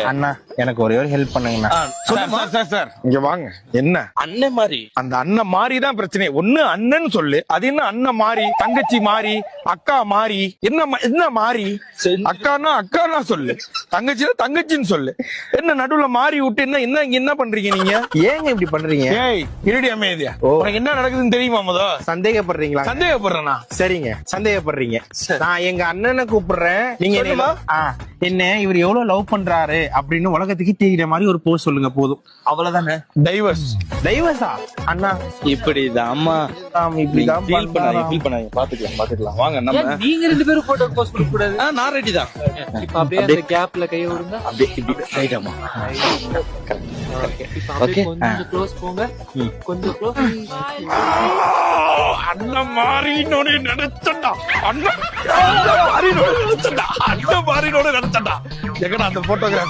அண்ணா எனக்கு ஒரே ஒரு ஹெல்ப் பண்ணுங்கண்ணா. சார் இங்க வாங்க. என்ன அண்ணன் மாதிரி அந்த அண்ணன் மாறிதான் பிரச்சனை. ஒண்ணு அண்ணன் சொல்லு, அது என்ன அண்ணன் மாறி, தங்கச்சி மாறி, அக்கா மாறி, என்ன மாறி? அக்கானா அக்கானா சொல்லு, தங்கச்சினா தங்கச்சின்னு சொல்லு. என்ன நடுவுல மாறி விட்டு என்ன என்ன பண்றீங்க நீங்க? ஏங்க இப்படி பண்றீங்க? ஏய் இருடி அமைதியா. உனக்கு என்ன நடக்குதுன்னு தெரியுமா? சந்தேகப்படுறீங்களா? சந்தேகப்படுறேனா? சரிங்க, சந்தேகப்படுறீங்க. நான் எங்க அண்ணனை கூப்பிடுறேன். நீங்க என்ன இவர் எவ்வளவு லவ் பண்றாரு அப்படின்னு உலகத்துக்கு தெரியுற மாதிரி ஒரு போஸ்ட் சொல்லுங்க போதும். அவ்வளவுதானே. டைவர்ஸ். டைவர்ஸா? அண்ணா இப்படிதான் அம்மா இப்படிதான் ஃபீல் பண்ணாங்க. பாத்துக்கலாம் வாங்க. நம்ம நீங்க 2 பேரும் போட்டோ போஸ்ட் கொடுக்க கூடாது. நான் ரெடி தான். இப்ப அப்படியே அந்த கேப்ல கை விடுங்க. அப்படியே இப்படி ரைட்டாமா. இப்ப அப்படியே கொஞ்சம் க்ளோஸ் போங்க. கொஞ்சம் க்ளோஸ். அண்ணன் மாறினோட நினைச்சண்டா. அண்ணன் மாறினோட நினைச்சண்டா. எங்கடா அந்த போட்டோகிராஃபி?